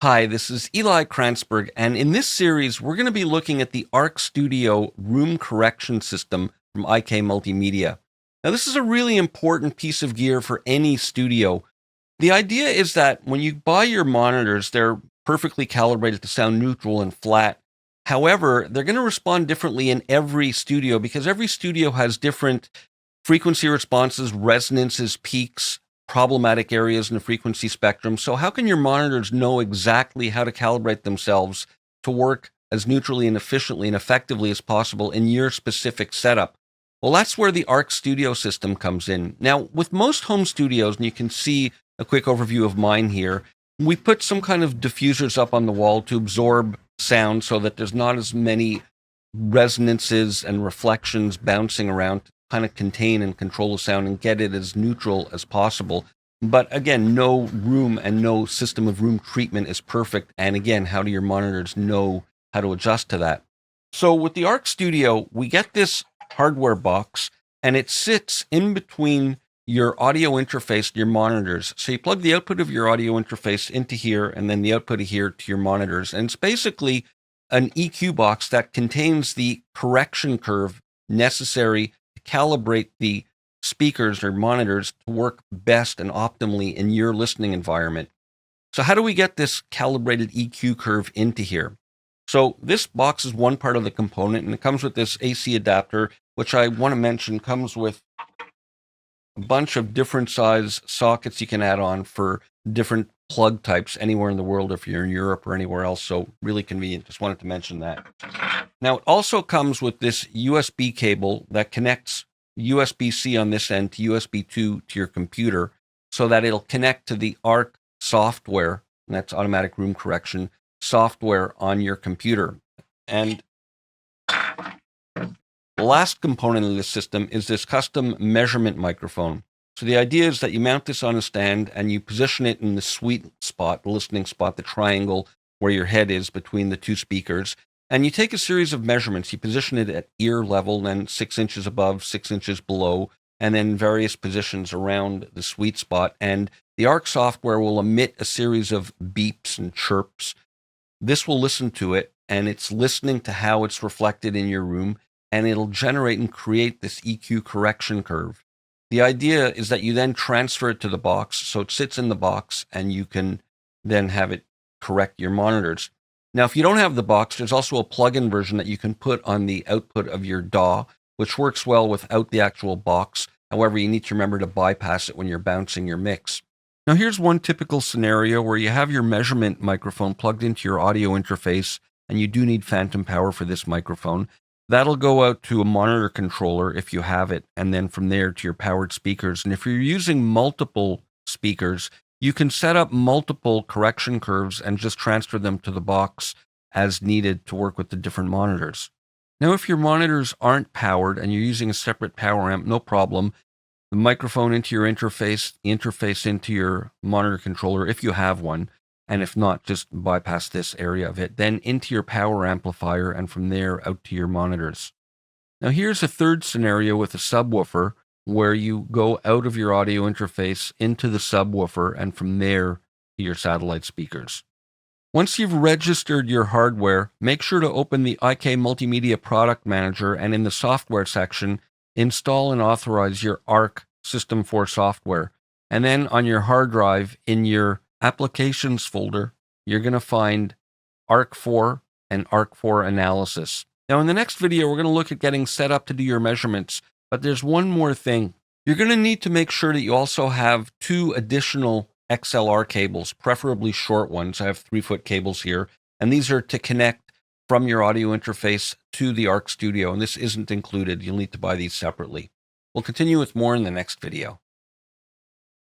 Hi, this is Eli Kranzberg, and in this series, we're going to be looking at the ARC Studio room correction system from IK Multimedia. Now, this is a really important piece of gear for any studio. The idea is that when you buy your monitors, they're perfectly calibrated to sound neutral and flat. However, they're going to respond differently in every studio because every studio has different frequency responses, resonances, peaks, problematic areas in the frequency spectrum. So how can your monitors know exactly how to calibrate themselves to work as neutrally and efficiently and effectively as possible in your specific setup? Well, that's where the ARC Studio system comes in. Now, with most home studios, and you can see a quick overview of mine here, we put some kind of diffusers up on the wall to absorb sound so that there's not as many resonances and reflections bouncing around to kind of contain and control the sound and get it as neutral as possible. But again, no room and no system of room treatment is perfect. And again, how do your monitors know how to adjust to that? So with the ARC Studio, we get this hardware box and it sits in between your audio interface and your monitors. So you plug the output of your audio interface into here and then the output of here to your monitors. And it's basically an EQ box that contains the correction curve necessary to calibrate the speakers or monitors to work best and optimally in your listening environment. So how do we get this calibrated EQ curve into here? So this box is one part of the component, and it comes with this AC adapter, which I want to mention comes with a bunch of different size sockets you can add on for different plug types anywhere in the world if you're in Europe or anywhere else. So really convenient. Just wanted to mention that. Now it also comes with this USB cable that connects USB-C on this end to USB 2 to your computer so that it'll connect to the ARC software, and that's automatic room correction software on your computer. And the last component of this system is this custom measurement microphone. So the idea is that you mount this on a stand and you position it in the sweet spot, the listening spot, the triangle where your head is between the two speakers. And you take a series of measurements. You position it at ear level, then 6 inches above, 6 inches below, and then various positions around the sweet spot. And the ARC software will emit a series of beeps and chirps. This will listen to it, and it's listening to how it's reflected in your room, and it'll generate and create this EQ correction curve. The idea is that you then transfer it to the box, so it sits in the box, and you can then have it correct your monitors. Now, if you don't have the box, there's also a plug-in version that you can put on the output of your DAW, which works well without the actual box. However, you need to remember to bypass it when you're bouncing your mix. Now, here's one typical scenario where you have your measurement microphone plugged into your audio interface, and you do need phantom power for this microphone. That'll go out to a monitor controller if you have it, and then from there to your powered speakers. And if you're using multiple speakers, you can set up multiple correction curves and just transfer them to the box as needed to work with the different monitors. Now, if your monitors aren't powered and you're using a separate power amp, no problem. The microphone into your interface, the interface into your monitor controller, if you have one, and if not, just bypass this area of it, then into your power amplifier, and from there out to your monitors. Now here's a third scenario with a subwoofer, where you go out of your audio interface into the subwoofer, and from there to your satellite speakers. Once you've registered your hardware, make sure to open the IK Multimedia Product Manager, and in the software section, install and authorize your ARC System 4 software. And then on your hard drive, in your Applications folder, you're going to find ARC 4 and ARC 4 Analysis. Now in the next video, we're going to look at getting set up to do your measurements. But there's one more thing. You're going to need to make sure that you also have 2 additional XLR cables, preferably short ones. I have 3-foot cables here, and these are to connect from your audio interface to the ARC Studio, and this isn't included. You'll need to buy these separately. We'll continue with more in the next video.